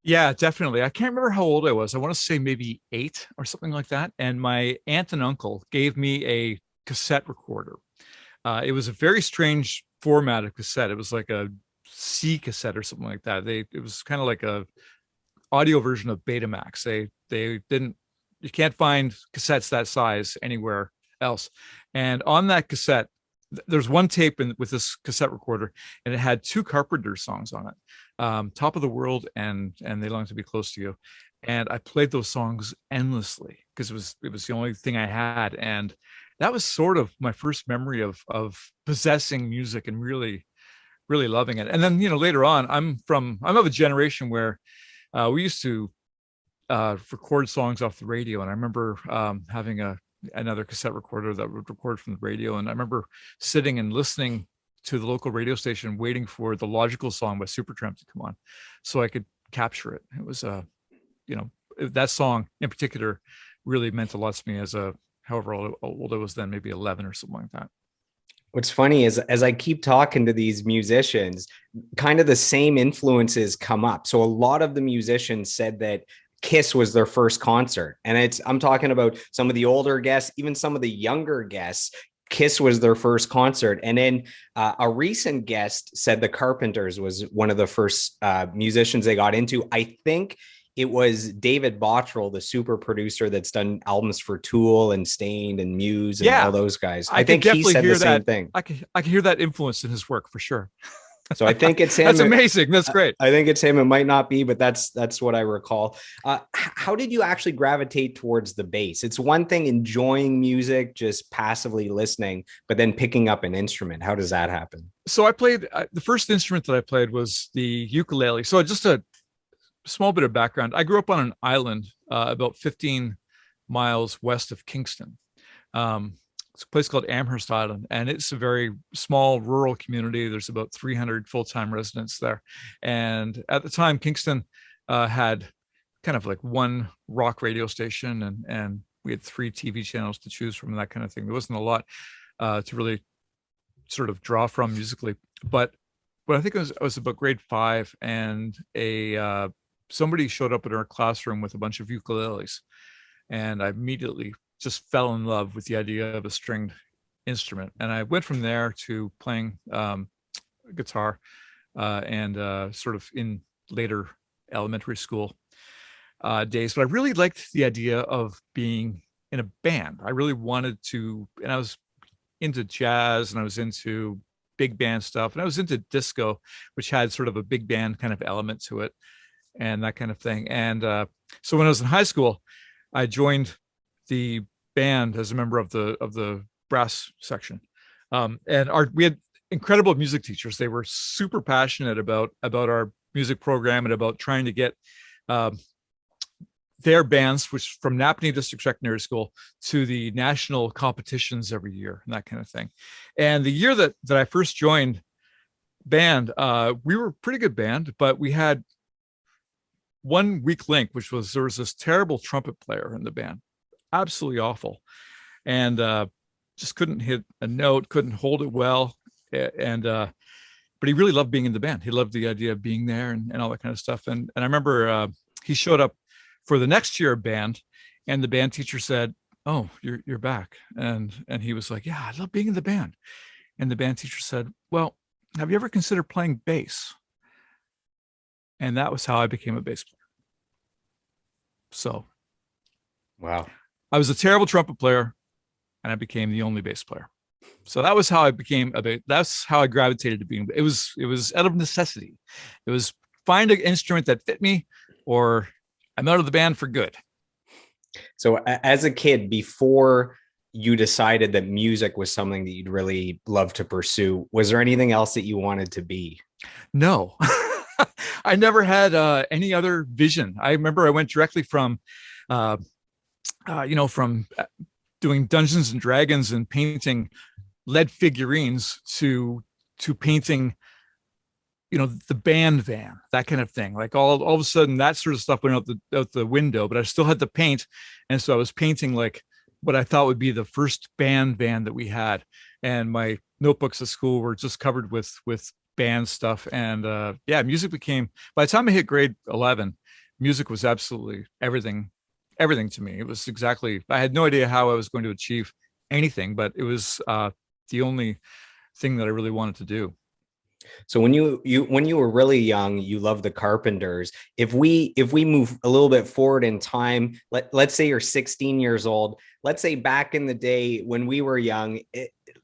Yeah, definitely. I can't remember how old I was. I want to say maybe 8 or something like that. And my aunt and uncle gave me a cassette recorder. It was a very strange format of cassette. It was like a C cassette or something like that. It was kind of like a audio version of Betamax. They didn't you can't find cassettes that size anywhere else. And on that cassette, there's one tape with this cassette recorder, and it had two Carpenters songs on it, "Top of the World" and "They Long to Be Close to You." And I played those songs endlessly because it was the only thing I had, and that was sort of my first memory of possessing music and really loving it. And then later on, I'm of a generation where we used to record songs off the radio, and I remember having another cassette recorder that would record from the radio, and I remember sitting and listening to the local radio station, waiting for the Logical Song by Supertramp to come on, so I could capture it. It was you know, that song in particular really meant a lot to me as a however old I was then, maybe 11 or something like that. What's funny is as I keep talking to these musicians, kind of the same influences come up. So a lot of the musicians said that Kiss was their first concert. And I'm talking about some of the older guests, even some of the younger guests. Kiss was their first concert. And then a recent guest said the Carpenters was one of the first musicians they got into. I think it was David Bottrell, the super producer that's done albums for Tool and Stained and Muse and all Yeah, those guys. I I can think he definitely said the hear same that. thing. I can hear that influence in his work for sure. So I think it's him. That's amazing. That's great. I think it's him. It might not be, but that's what I recall. How did you actually gravitate towards the bass? It's one thing enjoying music, just passively listening, but then picking up an instrument. How does that happen? So I played the first instrument that I played was the ukulele. So just a small bit of background. I grew up on an island about 15 miles west of Kingston. It's a place called Amherst Island, and it's a very small rural community. There's about 300 full-time residents there. And at the time, Kingston had kind of like one rock radio station, and we had 3 TV channels to choose from, and that kind of thing. There wasn't a lot to really sort of draw from musically. But I think I was about grade 5, and somebody showed up in our classroom with a bunch of ukuleles, and I immediately just fell in love with the idea of a stringed instrument. And I went from there to playing guitar and sort of in later elementary school days. But I really liked the idea of being in a band. I really wanted to, and I was into jazz and I was into big band stuff, and I was into disco, which had sort of a big band kind of element to it and that kind of thing. And so when I was in high school, I joined the band as a member of the brass section, and we had incredible music teachers. They were super passionate about our music program and about trying to get their bands, which from Napanee District Secondary School, to the national competitions every year and that kind of thing. And the year that I first joined band, we were a pretty good band, but we had one weak link, which was there was this terrible trumpet player in the band, absolutely awful, and just couldn't hit a note, couldn't hold it well, and but he really loved being in the band. He loved the idea of being there and all that kind of stuff. And I remember he showed up for the next year of band, and the band teacher said, "Oh, you're back," and he was like, "Yeah, I love being in the band." And the band teacher said, "Well, have you ever considered playing bass?" And that was how I became a bass player. So, Wow. I was a terrible trumpet player, and I became the only bass player. So that was how I became a bass. That's how I gravitated to being. It was out of necessity. It was find an instrument that fit me, or I'm out of the band for good. So as a kid, before you decided that music was something that you'd really love to pursue, was there anything else that you wanted to be? No, I never had any other vision. I remember I went directly from, from doing Dungeons and Dragons and painting lead figurines to painting, the band van, that kind of thing. Like all of a sudden, that sort of stuff went out the window. But I still had to paint, and so I was painting like what I thought would be the first band van that we had. And my notebooks at school were just covered with band stuff. And music became, by the time I hit grade 11, music was absolutely everything to me. It was exactly, I had no idea how I was going to achieve anything, but it was the only thing that I really wanted to do. So when you were really young, you loved the Carpenters. If we move a little bit forward in time, let's say you're 16 years old. Let's say back in the day when we were young,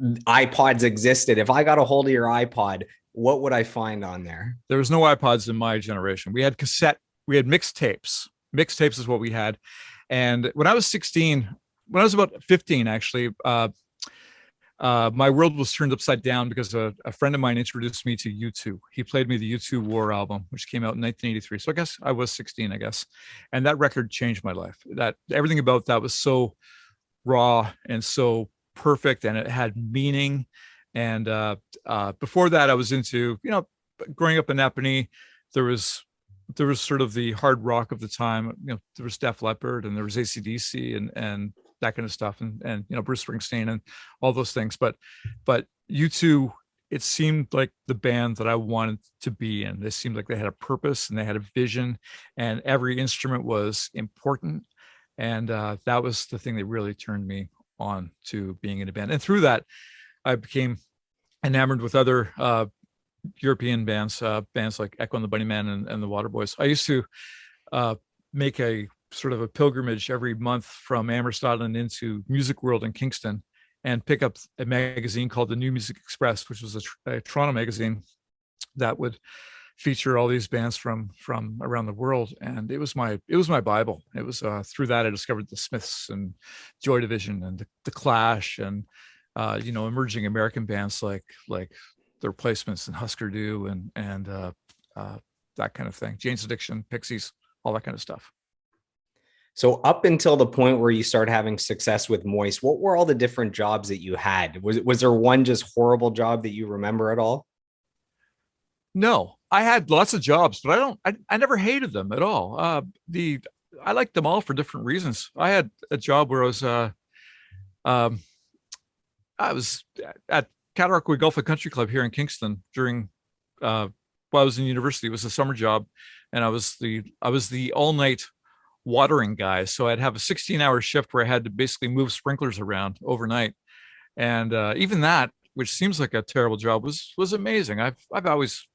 iPods existed. If I got a hold of your iPod, what would I find on there? There was no iPods in my generation. We had mixtapes. Mixtapes is what we had. And when I was 16, when I was about 15, actually, my world was turned upside down because a friend of mine introduced me to U2. He played me the U2 War album, which came out in 1983. So I guess I was 16, I guess. And that record changed my life. That everything about that was so raw and so perfect, and it had meaning. And before that, I was into, growing up in Napanee, there was sort of the hard rock of the time. There was Def Leppard and there was AC/DC and that kind of stuff, and Bruce Springsteen and all those things. But U2, it seemed like the band that I wanted to be in. They seemed like they had a purpose and they had a vision, and every instrument was important. And that was the thing that really turned me on to being in a band. And through that, I became enamored with other European bands like Echo and the Bunnymen and the Waterboys. I used to make a sort of a pilgrimage every month from Amherst, Island into Music World in Kingston, and pick up a magazine called the New Music Express, which was a Toronto magazine that would feature all these bands from around the world. And it was my Bible. It was through that I discovered the Smiths and Joy Division and the Clash and emerging American bands like the Replacements and Hüsker Dü and that kind of thing. Jane's Addiction, Pixies, all that kind of stuff. So up until the point where you start having success with Moist, what were all the different jobs that you had? Was there one just horrible job that you remember at all? No, I had lots of jobs, but I never hated them at all. I liked them all for different reasons. I had a job where I was at Cataraqui Golf and Country Club here in Kingston during while I was in university. It was a summer job, and I was the all night watering guy. So I'd have a 16-hour shift where I had to basically move sprinklers around overnight. And even that, which seems like a terrible job, was amazing. I've always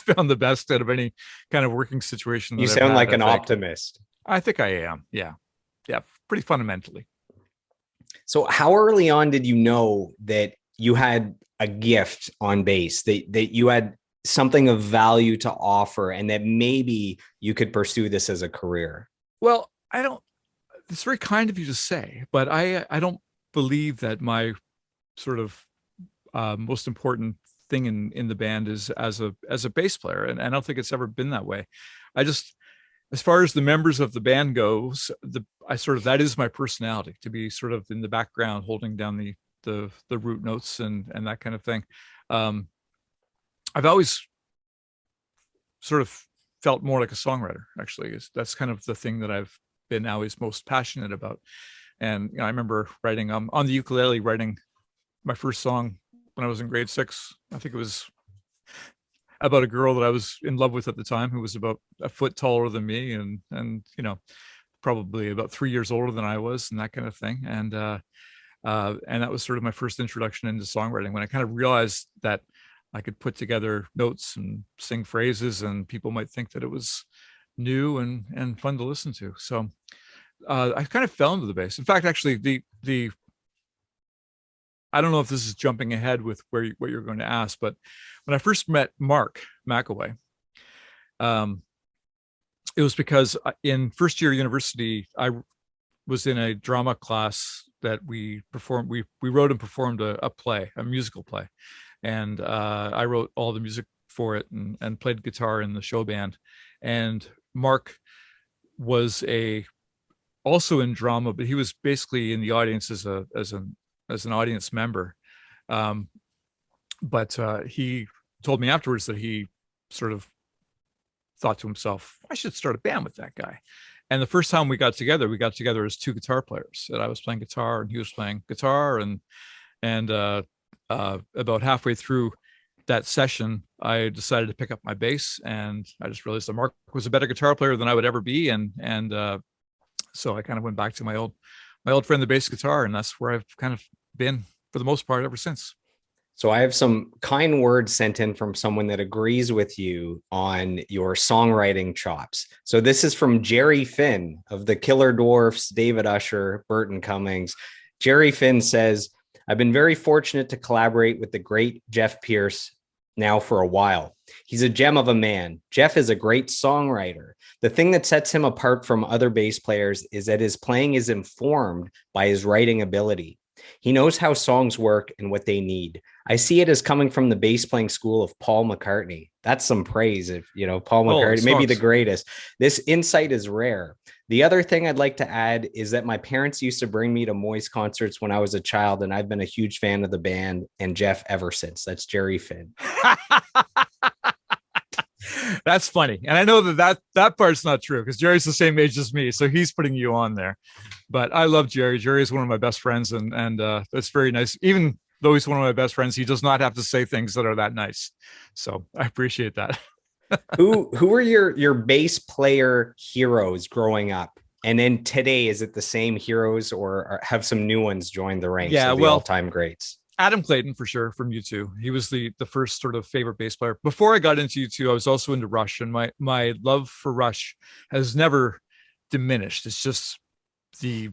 found the best out of any kind of working situation. You sound like an optimist. I think I am. Yeah. Pretty fundamentally. So how early on did you know that you had a gift on bass, that you had something of value to offer, and that maybe you could pursue this as a career? Well, it's very kind of you to say, but I don't believe that my sort of most important thing in the band is as a bass player. And I don't think it's ever been that way. As far as the members of the band goes, that is my personality, to be sort of in the background, holding down the root notes and that kind of thing. I've always sort of felt more like a songwriter, actually. That's kind of the thing that I've been always most passionate about. And I remember writing on the ukulele, writing my first song when I was in grade 6. I think it was about a girl that I was in love with at the time, who was about a foot taller than me and probably about 3 years older than I was, and that kind of thing. And that was sort of my first introduction into songwriting, when I kind of realized that I could put together notes and sing phrases, and people might think that it was new and fun to listen to. So I kind of fell into the bass. In fact, actually, I don't know if this is jumping ahead with what you're going to ask, but when I first met Mark Makoway, it was because in first year university, I was in a drama class that we performed. We wrote and performed a musical play. And I wrote all the music for it and played guitar in the show band. And Mark was also in drama, but he was basically in the audience as an audience member. But he told me afterwards that he sort of thought to himself, I should start a band with that guy. And the first time we got together as two guitar players. And I was playing guitar and he was playing guitar, and about halfway through, that session, I decided to pick up my bass, and I just realized that Mark was a better guitar player than I would ever be, and so I kind of went back to my old friend, the bass guitar, and that's where I've kind of been for the most part ever since. So I have some kind words sent in from someone that agrees with you on your songwriting chops. So this is from Gerry Finn of the Killer Dwarfs, David Usher, Burton Cummings. Gerry Finn says, I've been very fortunate to collaborate with the great Jeff Pearce now for a while. He's a gem of a man. Jeff is a great songwriter. The thing that sets him apart from other bass players is that his playing is informed by his writing ability. He knows how songs work and what they need. I see it as coming from the bass playing school of Paul McCartney. That's some praise. If you know Paul McCartney, maybe the greatest. This insight is rare. The other thing I'd like to add is that my parents used to bring me to Moist concerts when I was a child, and I've been a huge fan of the band and Jeff ever since. That's Gerry Finn. That's funny. And I know that part's not true because Jerry's the same age as me. So he's putting you on there. But I love Gerry. Jerry is one of my best friends. And that's very nice. Even though he's one of my best friends, he does not have to say things that are that nice. So I appreciate that. Who were your bass player heroes growing up? And then today, is it the same heroes or have some new ones joined the ranks of the all-time greats? Adam Clayton, for sure, from U2. He was the first sort of favorite bass player. Before I got into U2, I was also into Rush, and my love for Rush has never diminished. It's just the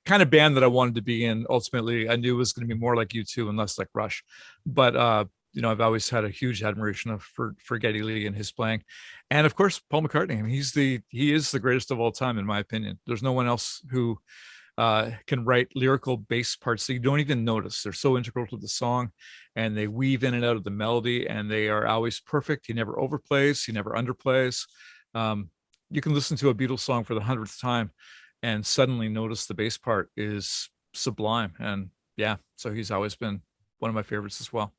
kind of band that I wanted to be in. Ultimately, I knew it was going to be more like U2 and less like Rush. But I've always had a huge admiration for Geddy Lee and his playing, and of course Paul McCartney. I mean, he is the greatest of all time, in my opinion. There's no one else who can write lyrical bass parts that you don't even notice. They're so integral to the song, and they weave in and out of the melody, and they are always perfect. He never overplays, he never underplays. You can listen to a Beatles song for the 100th time and suddenly notice the bass part is sublime. And yeah, so he's always been one of my favorites as well.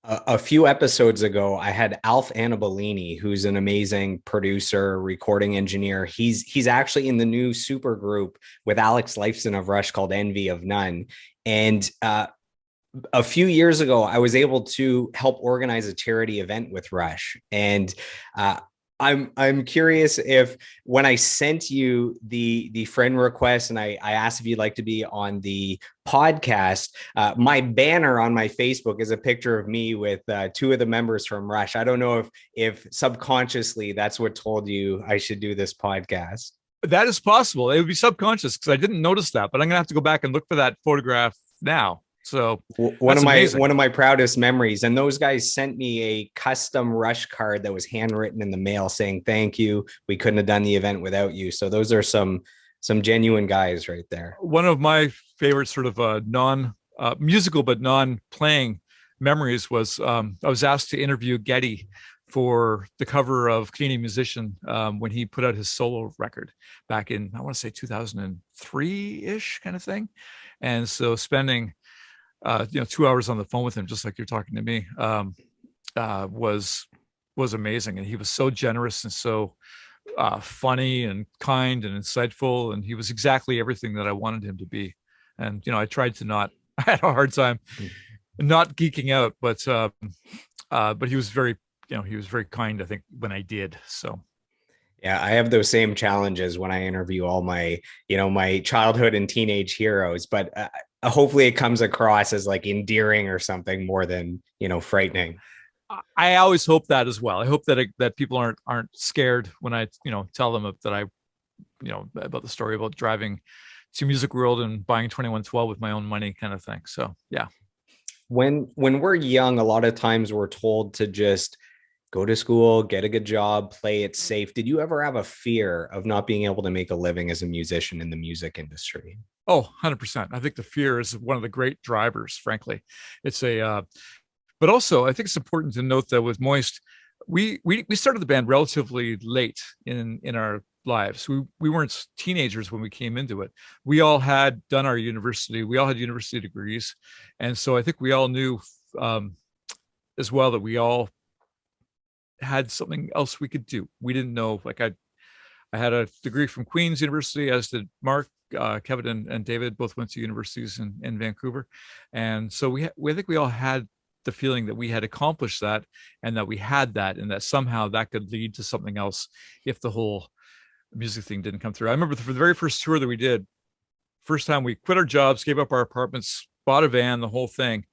A few episodes ago, I had Alf Annabellini, who's an amazing producer, recording engineer. He's actually in the new super group with Alex Lifeson of Rush called Envy of None. And a few years ago, I was able to help organize a charity event with Rush. And I'm curious if when I sent you the friend request and I asked if you'd like to be on the podcast, my banner on my Facebook is a picture of me with two of the members from Rush. I don't know if subconsciously that's what told you I should do this podcast. That is possible. It would be subconscious because I didn't notice that, but I'm gonna have to go back and look for that photograph now. So one of my proudest memories. And those guys sent me a custom Rush card that was handwritten in the mail saying, thank you. We couldn't have done the event without you. So those are some genuine guys right there. One of my favorite sort of non-musical but non-playing memories was I was asked to interview Geddy for the cover of Canadian Musician when he put out his solo record back in, I want to say 2003-ish kind of thing. And so spending 2 hours on the phone with him, just like you're talking to me, was amazing. And he was so generous and so funny and kind and insightful. And he was exactly everything that I wanted him to be. And, I tried to I had a hard time not geeking out, but he was very, he was very kind, I think, when I did. So. Yeah, I have those same challenges when I interview all my, my childhood and teenage heroes, but hopefully it comes across as like endearing or something more than, frightening. I always hope that as well. I hope that people aren't scared when I, tell them that I, about the story about driving to Music World and buying 2112 with my own money kind of thing. So, yeah. When we're young, a lot of times we're told to just go to school, get a good job, play it safe. Did you ever have a fear of not being able to make a living as a musician in the music industry? Oh, 100%. I think the fear is one of the great drivers, frankly. It's but also I think it's important to note that with Moist, we started the band relatively late in our lives. We weren't teenagers when we came into it. We all had done our university. We all had university degrees. And so I think we all knew as well that we all had something else we could do. We didn't know, like I had a degree from Queen's University, as did Mark. Kevin and David both went to universities in Vancouver. And so I think we all had the feeling that we had accomplished that, and that we had that, and that somehow that could lead to something else if the whole music thing didn't come through. I remember for the very first tour that we did, first time we quit our jobs, gave up our apartments, bought a van, the whole thing.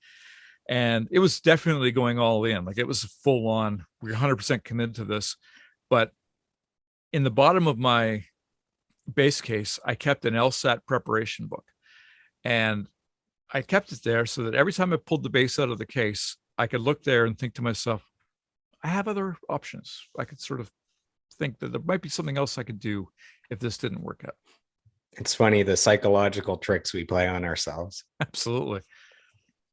And it was definitely going all in. Like, it was full on. We were 100% committed to this. But in the bottom of my bass case, I kept an LSAT preparation book. And I kept it there so that every time I pulled the bass out of the case, I could look there and think to myself, I have other options. I could sort of think that there might be something else I could do if this didn't work out. It's funny, the psychological tricks we play on ourselves. Absolutely.